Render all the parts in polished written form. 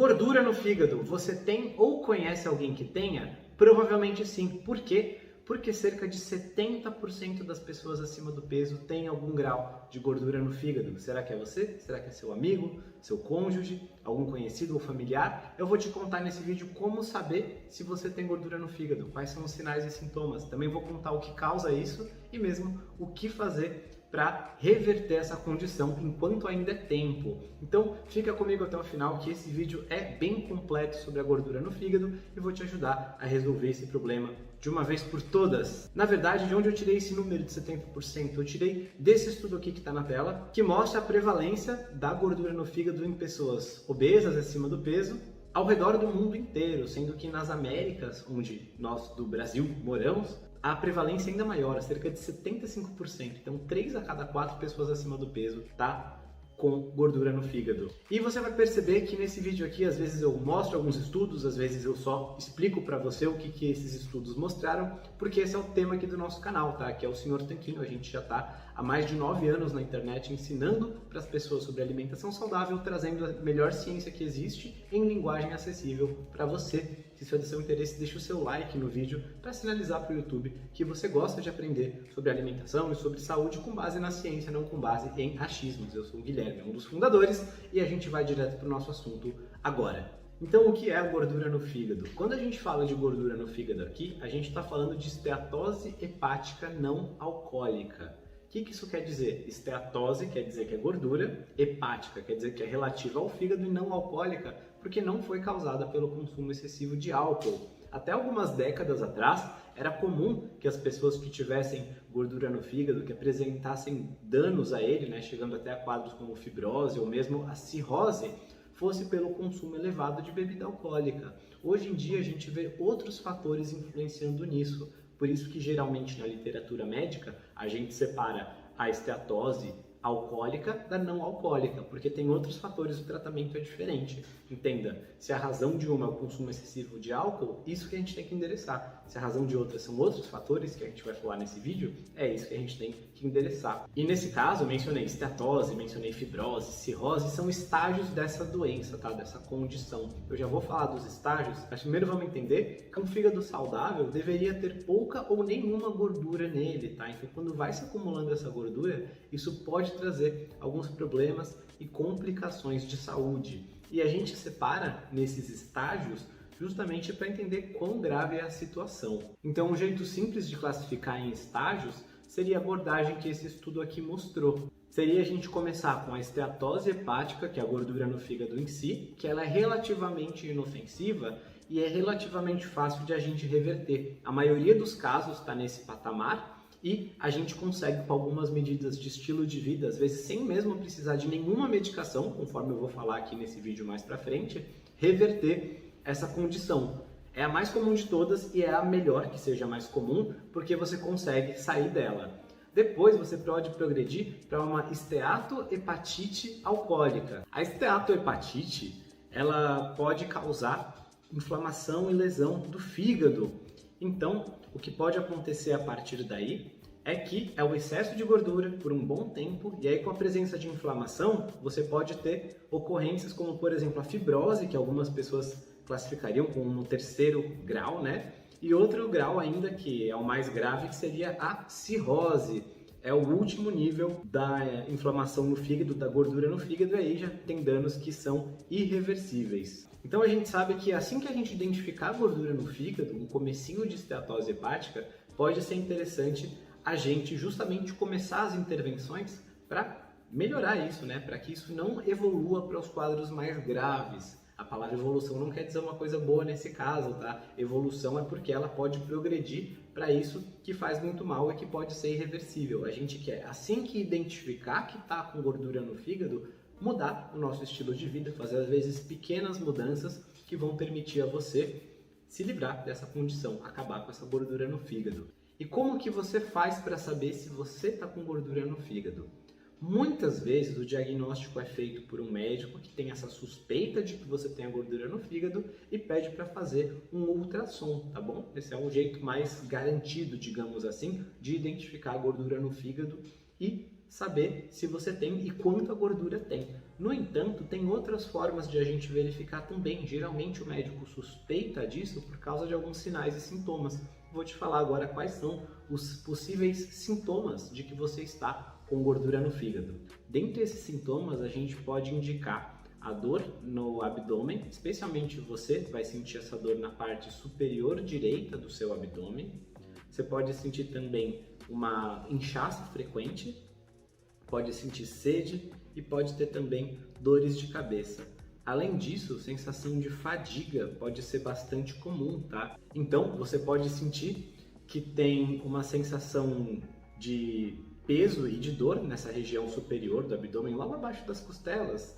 Gordura no fígado, você tem ou conhece alguém que tenha? Provavelmente sim. Por quê? Porque cerca de 70% das pessoas acima do peso têm algum grau de gordura no fígado. Será que é você? Será que é seu amigo, seu cônjuge, algum conhecido ou familiar? Eu vou te contar nesse vídeo como saber se você tem gordura no fígado, quais são os sinais e sintomas. Também vou contar o que causa isso e mesmo o que fazer para reverter essa condição enquanto ainda é tempo. Então fica comigo até o final que esse vídeo é bem completo sobre a gordura no fígado e vou te ajudar a resolver esse problema de uma vez por todas. Na verdade, de onde eu tirei esse número de 70%? Eu tirei desse estudo aqui que está na tela, que mostra a prevalência da gordura no fígado em pessoas obesas, acima do peso, ao redor do mundo inteiro, sendo que nas Américas, onde nós do Brasil moramos, a prevalência é ainda maior, cerca de 75%. Então, 3 a cada 4 pessoas acima do peso tá com gordura no fígado. E você vai perceber que nesse vídeo aqui, às vezes eu mostro alguns estudos, às vezes eu só explico para você o que esses estudos mostraram, porque esse é o tema aqui do nosso canal, tá? Que é o Sr. Tanquinho. A gente já tá há mais de 9 anos na internet ensinando para as pessoas sobre alimentação saudável, trazendo a melhor ciência que existe em linguagem acessível para você. Se isso é do seu interesse, deixa o seu like no vídeo para sinalizar para o YouTube que você gosta de aprender sobre alimentação e sobre saúde com base na ciência, não com base em achismos. Eu sou o Guilherme, um dos fundadores, e a gente vai direto para o nosso assunto agora. Então, o que é a gordura no fígado? Quando a gente fala de gordura no fígado aqui, a gente está falando de esteatose hepática não alcoólica. O que isso quer dizer? Esteatose quer dizer que é gordura, hepática quer dizer que é relativa ao fígado e não alcoólica, porque não foi causada pelo consumo excessivo de álcool. Até algumas décadas atrás, era comum que as pessoas que tivessem gordura no fígado, que apresentassem danos a ele, né, chegando até a quadros como fibrose ou mesmo a cirrose, fosse pelo consumo elevado de bebida alcoólica. Hoje em dia a gente vê outros fatores influenciando nisso. Por isso que geralmente na literatura médica a gente separa a esteatose alcoólica da não alcoólica, porque tem outros fatores, o tratamento é diferente. Entenda, se a razão de uma é o consumo excessivo de álcool, isso que a gente tem que endereçar. Se a razão de outra são outros fatores, que a gente vai falar nesse vídeo, é isso que a gente tem que endereçar. E nesse caso, eu mencionei esteatose, mencionei fibrose, cirrose, são estágios dessa doença, tá? Dessa condição. Eu já vou falar dos estágios, mas primeiro vamos entender que um fígado saudável deveria ter pouca ou nenhuma gordura nele, tá? Então, quando vai se acumulando essa gordura, isso pode trazer alguns problemas e complicações de saúde. E a gente separa nesses estágios justamente para entender quão grave é a situação. Então, um jeito simples de classificar em estágios seria a abordagem que esse estudo aqui mostrou. Seria a gente começar com a esteatose hepática, que é a gordura no fígado em si, que ela é relativamente inofensiva e é relativamente fácil de a gente reverter. A maioria dos casos está nesse patamar, e a gente consegue, com algumas medidas de estilo de vida, às vezes sem mesmo precisar de nenhuma medicação, conforme eu vou falar aqui nesse vídeo mais pra frente, reverter essa condição. É a mais comum de todas e é a melhor que seja mais comum, porque você consegue sair dela. Depois você pode progredir para uma esteatohepatite alcoólica. A esteatohepatite, ela pode causar inflamação e lesão do fígado. Então, o que pode acontecer a partir daí é que é o excesso de gordura por um bom tempo, e aí com a presença de inflamação, você pode ter ocorrências como, por exemplo, a fibrose, que algumas pessoas classificariam como no 3º grau, né? E outro grau ainda, que é o mais grave, que seria a cirrose. É o último nível da inflamação no fígado, da gordura no fígado, e aí já tem danos que são irreversíveis. Então a gente sabe que assim que a gente identificar a gordura no fígado, um comecinho de esteatose hepática, pode ser interessante a gente justamente começar as intervenções para melhorar isso, né? Para que isso não evolua para os quadros mais graves. A palavra evolução não quer dizer uma coisa boa nesse caso, tá? Evolução é porque ela pode progredir para isso que faz muito mal e que pode ser irreversível. A gente quer, assim que identificar que está com gordura no fígado, mudar o nosso estilo de vida, fazer às vezes pequenas mudanças que vão permitir a você se livrar dessa condição, acabar com essa gordura no fígado. E como que você faz para saber se você está com gordura no fígado? Muitas vezes o diagnóstico é feito por um médico que tem essa suspeita de que você tem a gordura no fígado e pede para fazer um ultrassom, tá bom? Esse é o jeito mais garantido, digamos assim, de identificar a gordura no fígado e saber se você tem e quanta gordura tem. No entanto, tem outras formas de a gente verificar também. Geralmente o médico suspeita disso por causa de alguns sinais e sintomas. Vou te falar agora quais são os possíveis sintomas de que você está com gordura no fígado. Dentre esses sintomas, a gente pode indicar a dor no abdômen, especialmente você vai sentir essa dor na parte superior direita do seu abdômen. Você pode sentir também uma inchaço frequente, pode sentir sede e pode ter também dores de cabeça. Além disso, sensação de fadiga pode ser bastante comum, tá? Então, você pode sentir que tem uma sensação de peso e de dor nessa região superior do abdômen, logo abaixo das costelas,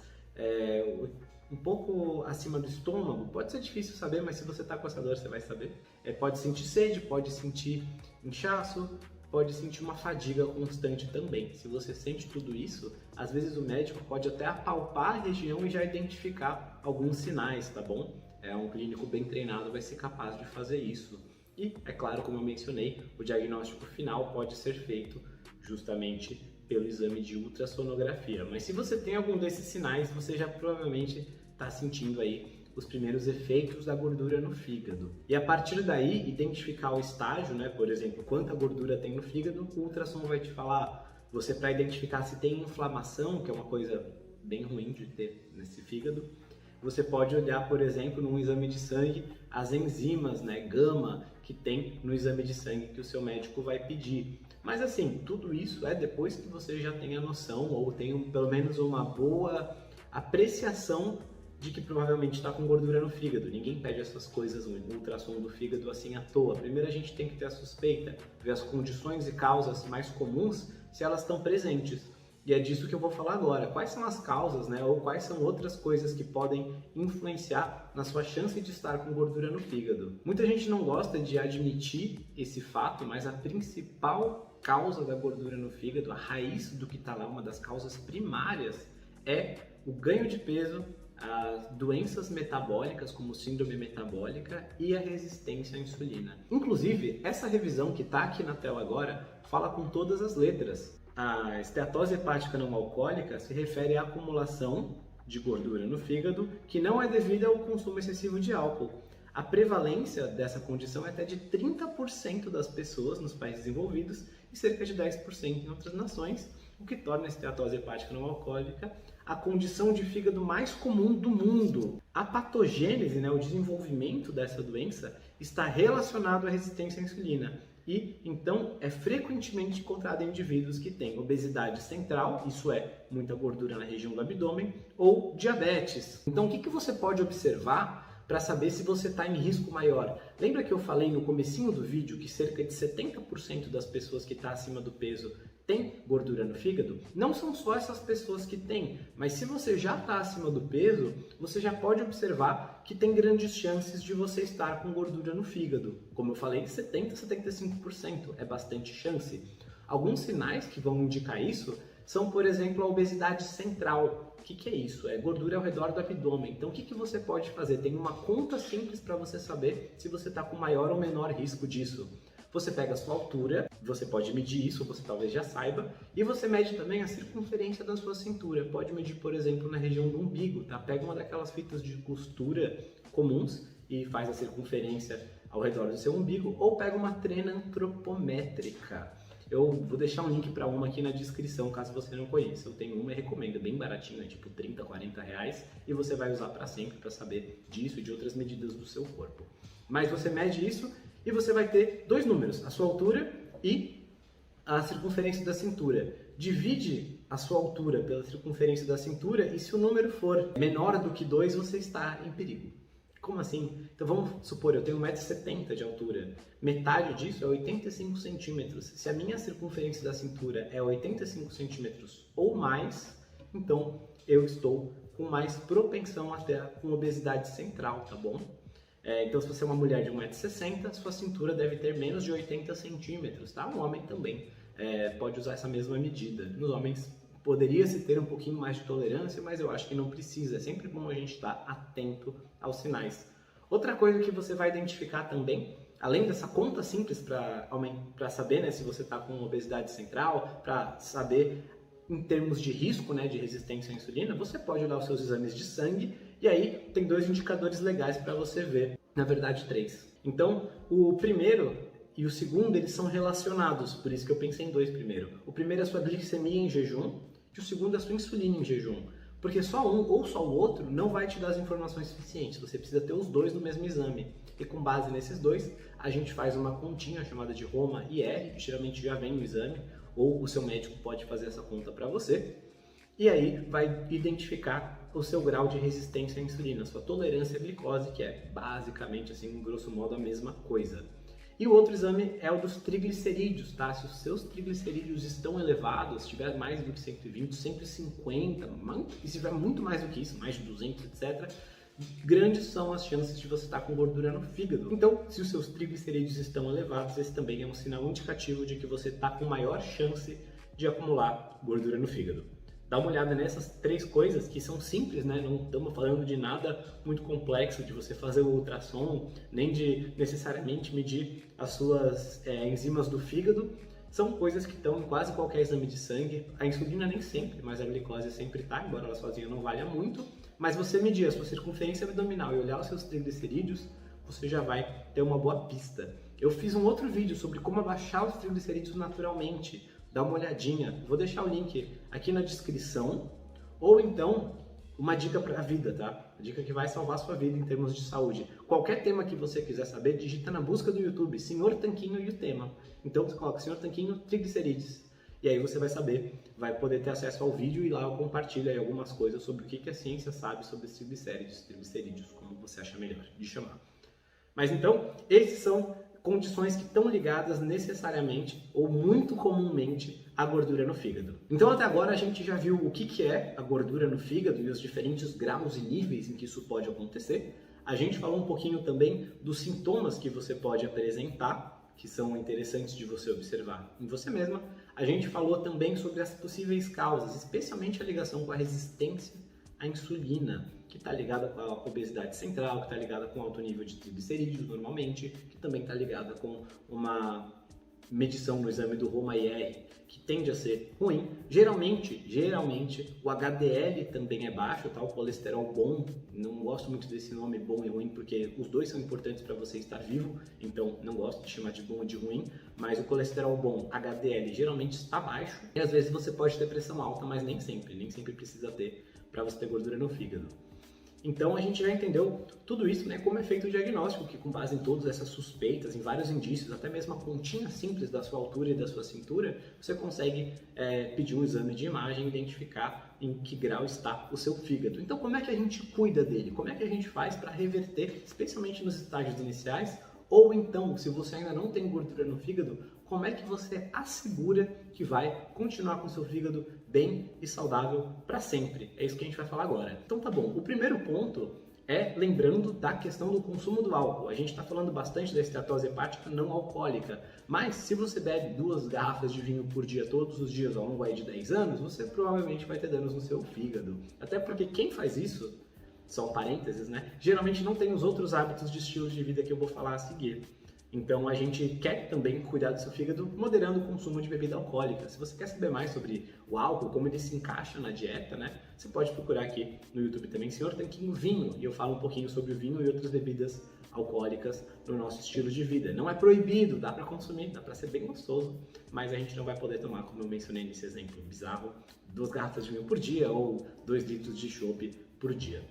um pouco acima do estômago. Pode ser difícil saber, mas se você está com essa dor, você vai saber. Pode sentir sede, pode sentir inchaço, pode sentir uma fadiga constante também. Se você sente tudo isso, às vezes o médico pode até apalpar a região e já identificar alguns sinais, tá bom? Um clínico bem treinado vai ser capaz de fazer isso. E, é claro, como eu mencionei, o diagnóstico final pode ser feito justamente pelo exame de ultrassonografia. Mas se você tem algum desses sinais, você já provavelmente está sentindo aí os primeiros efeitos da gordura no fígado. E a partir daí, identificar o estágio, né? Por exemplo, quanta gordura tem no fígado, o ultrassom vai te falar, você para identificar se tem inflamação, que é uma coisa bem ruim de ter nesse fígado, você pode olhar, por exemplo, num exame de sangue, as enzimas, né, gama, que tem no exame de sangue que o seu médico vai pedir. Mas assim, tudo isso é depois que você já tem a noção, ou tem pelo menos uma boa apreciação de que provavelmente está com gordura no fígado. Ninguém pede essas coisas no ultrassom do fígado assim à toa. Primeiro a gente tem que ter a suspeita, ver as condições e causas mais comuns, se elas estão presentes. E é disso que eu vou falar agora. Quais são as causas, né? Ou quais são outras coisas que podem influenciar na sua chance de estar com gordura no fígado? Muita gente não gosta de admitir esse fato, mas a principal causa da gordura no fígado, a raiz do que está lá, uma das causas primárias, é o ganho de peso, as doenças metabólicas, como síndrome metabólica e a resistência à insulina. Inclusive, essa revisão que está aqui na tela agora fala com todas as letras. A esteatose hepática não alcoólica se refere à acumulação de gordura no fígado que não é devida ao consumo excessivo de álcool. A prevalência dessa condição é até de 30% das pessoas nos países desenvolvidos e cerca de 10% em outras nações, o que torna a esteatose hepática não alcoólica a condição de fígado mais comum do mundo. A patogênese, né, o desenvolvimento dessa doença, está relacionado à resistência à insulina e, então, é frequentemente encontrado em indivíduos que têm obesidade central, isso é, muita gordura na região do abdômen, ou diabetes. Então, o que você pode observar para saber se você está em risco maior? Lembra que eu falei no comecinho do vídeo que cerca de 70% das pessoas que estão acima do peso tem gordura no fígado? Não são só essas pessoas que têm, mas se você já está acima do peso, você já pode observar que tem grandes chances de você estar com gordura no fígado. Como eu falei, 70% a 75% é bastante chance. Alguns sinais que vão indicar isso são, por exemplo, a obesidade central. O que é isso? É gordura ao redor do abdômen. Então, o que você pode fazer? Tem uma conta simples para você saber se você está com maior ou menor risco disso. Você pega a sua altura, você pode medir isso, você talvez já saiba, e você mede também a circunferência da sua cintura. Pode medir, por exemplo, na região do umbigo, tá? Pega uma daquelas fitas de costura comuns e faz a circunferência ao redor do seu umbigo, ou pega uma trena antropométrica. Eu vou deixar um link para uma aqui na descrição, caso você não conheça. Eu tenho uma e recomendo, é bem baratinho, é tipo 30, 40 reais, e você vai usar para sempre para saber disso e de outras medidas do seu corpo. Mas você mede isso e você vai ter dois números, a sua altura e a circunferência da cintura. Divide a sua altura pela circunferência da cintura e se o número for menor do que 2, você está em perigo. Como assim? Então vamos supor, eu tenho 1,70 m de altura. Metade disso é 85 centímetros. Se a minha circunferência da cintura é 85 centímetros ou mais, então eu estou com mais propensão até com obesidade central, tá bom? Então, se você é uma mulher de 1,60 m, sua cintura deve ter menos de 80 centímetros, tá? Um homem também pode usar essa mesma medida. Nos homens poderia-se ter um pouquinho mais de tolerância, mas eu acho que não precisa. É sempre bom a gente estar atento aos sinais. Outra coisa que você vai identificar também, além dessa conta simples para saber, né, se você está com obesidade central, para saber em termos de risco, né, de resistência à insulina, você pode olhar os seus exames de sangue e aí tem 2 indicadores legais para você ver, na verdade 3. Então, o primeiro e o segundo, eles são relacionados, por isso que eu pensei em 2 primeiro. O primeiro é a sua glicemia em jejum e o segundo é a sua insulina em jejum. Porque só um ou só o outro não vai te dar as informações suficientes, você precisa ter os 2 no mesmo exame. E com base nesses 2, a gente faz uma continha chamada de Roma-IR, que geralmente já vem no exame, ou o seu médico pode fazer essa conta para você, e aí vai identificar o seu grau de resistência à insulina, a sua tolerância à glicose, que é basicamente, assim, grosso modo, a mesma coisa. E o outro exame é o dos triglicerídeos, tá? Se os seus triglicerídeos estão elevados, se tiver mais do que 120, 150, e se tiver muito mais do que isso, mais de 200, etc., grandes são as chances de você estar com gordura no fígado. Então, se os seus triglicerídeos estão elevados, esse também é um sinal indicativo de que você está com maior chance de acumular gordura no fígado. Dá uma olhada nessas 3 coisas que são simples, né? Não estamos falando de nada muito complexo, de você fazer o ultrassom, nem de necessariamente medir as suas enzimas do fígado. São coisas que estão em quase qualquer exame de sangue. A insulina nem sempre, mas a glicose sempre está, embora ela sozinha não valha muito. Mas você medir a sua circunferência abdominal e olhar os seus triglicerídeos, você já vai ter uma boa pista. Eu fiz um outro vídeo sobre como abaixar os triglicerídeos naturalmente. Dá uma olhadinha, vou deixar o link aqui na descrição, ou então uma dica para a vida, tá? Uma dica que vai salvar a sua vida em termos de saúde. Qualquer tema que você quiser saber, digita na busca do YouTube, Senhor Tanquinho e o tema. Então você coloca Senhor Tanquinho triglicerídeos. E aí você vai saber, vai poder ter acesso ao vídeo e lá eu compartilho aí algumas coisas sobre o que a ciência sabe sobre os triglicerídeos, como você acha melhor de chamar. Mas então, esses são condições que estão ligadas necessariamente ou muito comumente à gordura no fígado. Então até agora a gente já viu o que é a gordura no fígado e os diferentes graus e níveis em que isso pode acontecer. A gente falou um pouquinho também dos sintomas que você pode apresentar, que são interessantes de você observar em você mesma. A gente falou também sobre as possíveis causas, especialmente a ligação com a resistência à insulina, que está ligada com a obesidade central, que está ligada com alto nível de triglicerídeos normalmente, que também está ligada com uma medição no exame do Roma-IR, que tende a ser ruim. Geralmente, o HDL também é baixo, tá? O colesterol bom, não gosto muito desse nome bom e ruim, porque os 2 são importantes para você estar vivo, então não gosto de chamar de bom ou de ruim, mas o colesterol bom, HDL, geralmente está baixo, e às vezes você pode ter pressão alta, mas nem sempre precisa ter para você ter gordura no fígado. Então a gente já entendeu tudo isso, né, como é feito o diagnóstico, que com base em todas essas suspeitas, em vários indícios, até mesmo a continha simples da sua altura e da sua cintura, você consegue pedir um exame de imagem e identificar em que grau está o seu fígado. Então como é que a gente cuida dele? Como é que a gente faz para reverter, especialmente nos estágios iniciais? Ou então, se você ainda não tem gordura no fígado, como é que você assegura que vai continuar com o seu fígado bem e saudável para sempre? É isso que a gente vai falar agora. Então tá bom, o primeiro ponto é lembrando da questão do consumo do álcool. A gente está falando bastante da esteatose hepática não alcoólica, mas se você bebe 2 garrafas de vinho por dia, todos os dias, ao longo aí de 10 anos, você provavelmente vai ter danos no seu fígado. Até porque quem faz isso, só um parênteses, né? Geralmente não tem os outros hábitos de estilo de vida que eu vou falar a seguir. Então a gente quer também cuidar do seu fígado moderando o consumo de bebida alcoólica. Se você quer saber mais sobre o álcool, como ele se encaixa na dieta, né? Você pode procurar aqui no YouTube também, Senhor Tanquinho Vinho, e eu falo um pouquinho sobre o vinho e outras bebidas alcoólicas no nosso estilo de vida. Não é proibido, dá para consumir, dá para ser bem gostoso, mas a gente não vai poder tomar, como eu mencionei nesse exemplo bizarro, 2 garrafas de vinho por dia ou 2 litros de chopp por dia.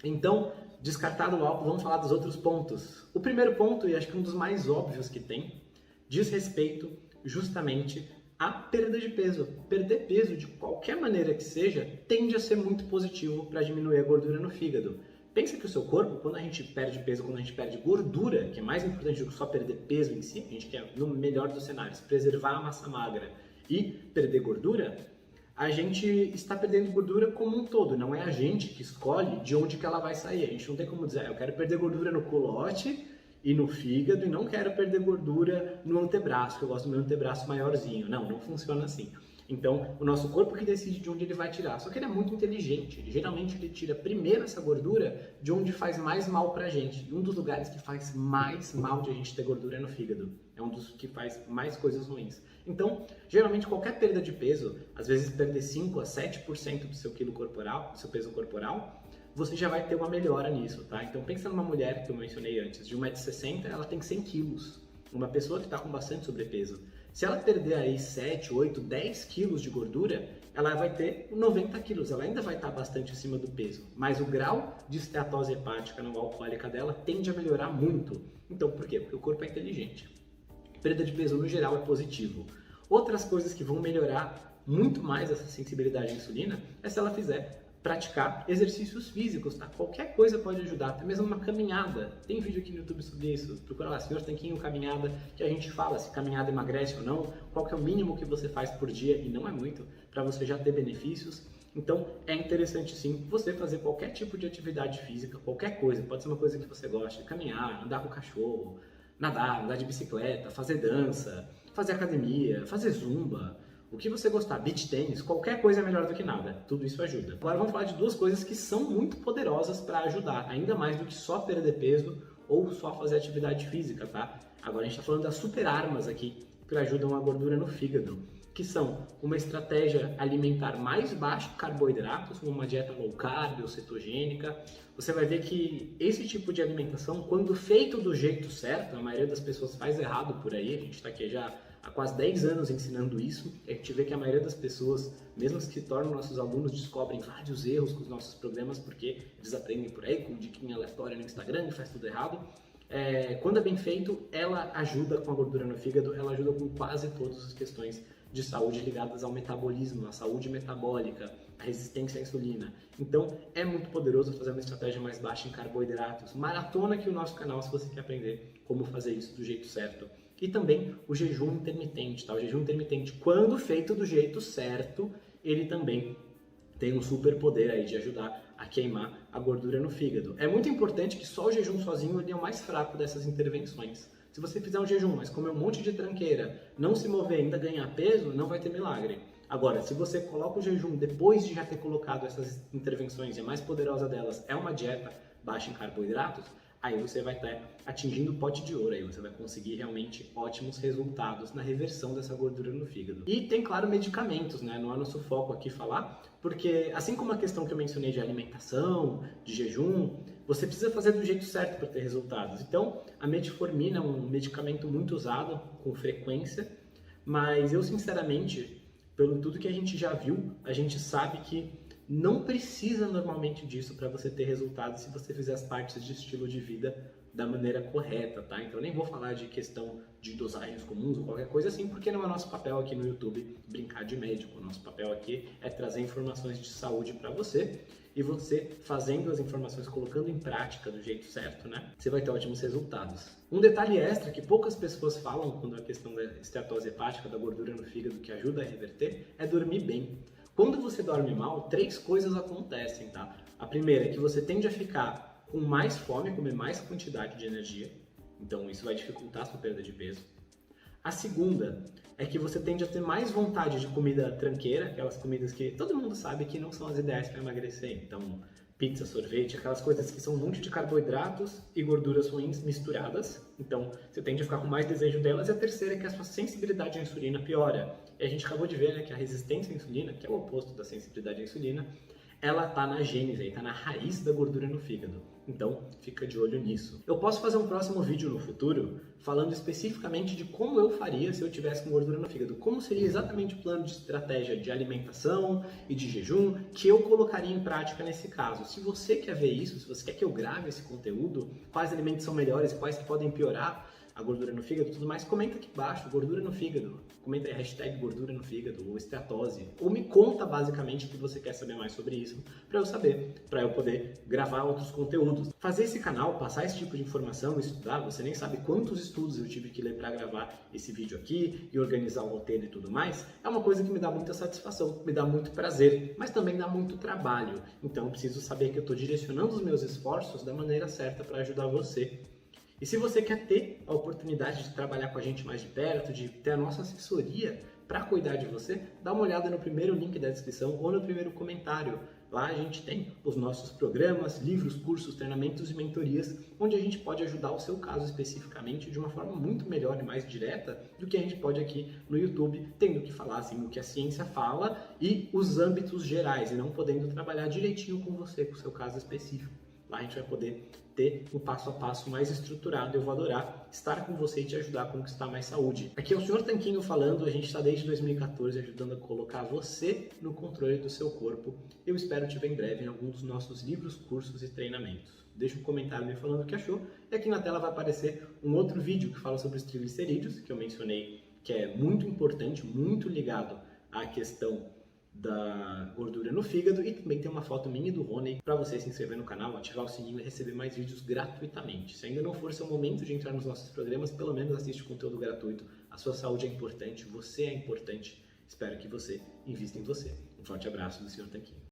Então, descartado o álcool, vamos falar dos outros pontos. O primeiro ponto, e acho que um dos mais óbvios que tem, diz respeito justamente à perda de peso. Perder peso, de qualquer maneira que seja, tende a ser muito positivo para diminuir a gordura no fígado. Pensa que o seu corpo, quando a gente perde peso, quando a gente perde gordura, que é mais importante do que só perder peso em si, a gente quer, no melhor dos cenários, preservar a massa magra e perder gordura, a gente está perdendo gordura como um todo, não é a gente que escolhe de onde que ela vai sair. A gente não tem como dizer, eu quero perder gordura no culote e no fígado e não quero perder gordura no antebraço, que eu gosto do meu antebraço maiorzinho. Não funciona assim. Então, o nosso corpo que decide de onde ele vai tirar. Só que ele é muito inteligente. Geralmente ele tira primeiro essa gordura de onde faz mais mal pra gente. E um dos lugares que faz mais mal de a gente ter gordura é no fígado. É um dos que faz mais coisas ruins. Então, geralmente qualquer perda de peso, às vezes perder 5 a 7% do seu quilo corporal, do seu peso corporal, você já vai ter uma melhora nisso, tá? Então pensa numa mulher que eu mencionei antes, de 1,60 m, ela tem 100 quilos. Uma pessoa que está com bastante sobrepeso. Se ela perder aí 7, 8, 10 quilos de gordura, ela vai ter 90 quilos, ela ainda vai estar bastante acima do peso, mas o grau de esteatose hepática não alcoólica dela tende a melhorar muito. Então, por quê? Porque o corpo é inteligente. Perda de peso no geral é positivo. Outras coisas que vão melhorar muito mais essa sensibilidade à insulina é se ela fizer praticar exercícios físicos, tá? Qualquer coisa pode ajudar, até mesmo uma caminhada. Tem vídeo aqui no YouTube sobre isso. Procura lá, Senhor Tanquinho Caminhada, que a gente fala se caminhada emagrece ou não, qual que é o mínimo que você faz por dia, e não é muito, para você já ter benefícios. Então, é interessante sim você fazer qualquer tipo de atividade física, qualquer coisa. Pode ser uma coisa que você gosta, caminhar, andar com o cachorro, nadar, andar de bicicleta, fazer dança, fazer academia, fazer zumba. O que você gostar, beach tênis, qualquer coisa é melhor do que nada. Tudo isso ajuda. Agora vamos falar de duas coisas que são muito poderosas para ajudar, ainda mais do que só perder peso ou só fazer atividade física, tá? Agora a gente está falando das super armas aqui que ajudam a gordura no fígado, que são uma estratégia alimentar mais baixa em carboidratos, como uma dieta low carb ou cetogênica. Você vai ver que esse tipo de alimentação, quando feito do jeito certo, a maioria das pessoas faz errado por aí, a gente está aqui já há quase 10 anos ensinando isso, a gente vê que a maioria das pessoas, mesmo as que se tornam nossos alunos, descobrem vários erros com os nossos programas, porque eles aprendem por aí com diquinha aleatória no Instagram e faz tudo errado. Quando é bem feito, ela ajuda com a gordura no fígado, ela ajuda com quase todas as questões de saúde ligadas ao metabolismo, à saúde metabólica, à resistência à insulina. Então, é muito poderoso fazer uma estratégia mais baixa em carboidratos. Maratona aqui o nosso canal se você quer aprender como fazer isso do jeito certo. E também o jejum intermitente, tá? O jejum intermitente, quando feito do jeito certo, ele também tem um super poder aí de ajudar a queimar a gordura no fígado. É muito importante que só o jejum sozinho ele é o mais fraco dessas intervenções. Se você fizer um jejum, mas comer um monte de tranqueira, não se mover e ainda ganhar peso, não vai ter milagre. Agora, se você coloca o jejum depois de já ter colocado essas intervenções, e a mais poderosa delas é uma dieta baixa em carboidratos, aí você vai estar atingindo o pote de ouro, aí você vai conseguir realmente ótimos resultados na reversão dessa gordura no fígado. E tem, claro, medicamentos, né? Não é nosso foco aqui falar, porque assim como a questão que eu mencionei de alimentação, de jejum, você precisa fazer do jeito certo para ter resultados. Então, a metformina é um medicamento muito usado com frequência, mas eu, sinceramente, pelo tudo que a gente já viu, a gente sabe que não precisa normalmente disso para você ter resultados se você fizer as partes de estilo de vida da maneira correta, tá? Então eu nem vou falar de questão de dosagens comuns ou qualquer coisa assim, porque não é nosso papel aqui no YouTube brincar de médico. O nosso papel aqui é trazer informações de saúde para você, e você fazendo as informações, colocando em prática do jeito certo, né? Você vai ter ótimos resultados. Um detalhe extra que poucas pessoas falam quando a questão da esteatose hepática, da gordura no fígado que ajuda a reverter, é dormir bem. Quando você dorme mal, 3 coisas acontecem, tá? A primeira é que você tende a ficar com mais fome, comer mais quantidade de energia, então isso vai dificultar a sua perda de peso. A segunda é que você tende a ter mais vontade de comida tranqueira, aquelas comidas que todo mundo sabe que não são as ideais para emagrecer, então pizza, sorvete, aquelas coisas que são um monte de carboidratos e gorduras ruins misturadas, então você tende a ficar com mais desejo delas. E a terceira é que a sua sensibilidade à insulina piora. E a gente acabou de ver, né, que a resistência à insulina, que é o oposto da sensibilidade à insulina, ela está na gênese, está na raiz da gordura no fígado. Então, fica de olho nisso. Eu posso fazer um próximo vídeo no futuro falando especificamente de como eu faria se eu tivesse com gordura no fígado. Como seria exatamente o plano de estratégia de alimentação e de jejum que eu colocaria em prática nesse caso. Se você quer ver isso, se você quer que eu grave esse conteúdo, quais alimentos são melhores, quais que podem piorar a gordura no fígado e tudo mais, comenta aqui embaixo, gordura no fígado. Comenta aí, hashtag gordura no fígado, ou esteatose. Ou me conta basicamente que você quer saber mais sobre isso, para eu saber, para eu poder gravar outros conteúdos. Fazer esse canal, passar esse tipo de informação, estudar, você nem sabe quantos estudos eu tive que ler para gravar esse vídeo aqui e organizar o roteiro e tudo mais, é uma coisa que me dá muita satisfação, me dá muito prazer, mas também dá muito trabalho. Então eu preciso saber que eu estou direcionando os meus esforços da maneira certa para ajudar você. E se você quer ter a oportunidade de trabalhar com a gente mais de perto, de ter a nossa assessoria para cuidar de você, dá uma olhada no primeiro link da descrição ou no primeiro comentário. Lá a gente tem os nossos programas, livros, cursos, treinamentos e mentorias, onde a gente pode ajudar o seu caso especificamente de uma forma muito melhor e mais direta do que a gente pode aqui no YouTube, tendo que falar assim o que a ciência fala e os âmbitos gerais, e não podendo trabalhar direitinho com você, com o seu caso específico. Lá a gente vai poder ter um passo a passo mais estruturado. Eu vou adorar estar com você e te ajudar a conquistar mais saúde. Aqui é o Sr. Tanquinho falando, a gente está desde 2014 ajudando a colocar você no controle do seu corpo. Eu espero te ver em breve em algum dos nossos livros, cursos e treinamentos. Deixa um comentário me falando o que achou e aqui na tela vai aparecer um outro vídeo que fala sobre os triglicerídeos, que eu mencionei, que é muito importante, muito ligado à questão da gordura no fígado, e também tem uma foto minha e do Rony para você se inscrever no canal, ativar o sininho e receber mais vídeos gratuitamente. Se ainda não for seu momento de entrar nos nossos programas, pelo menos assiste o conteúdo gratuito. A sua saúde é importante, você é importante. Espero que você invista em você. Um forte abraço do Sr. Tanquinho.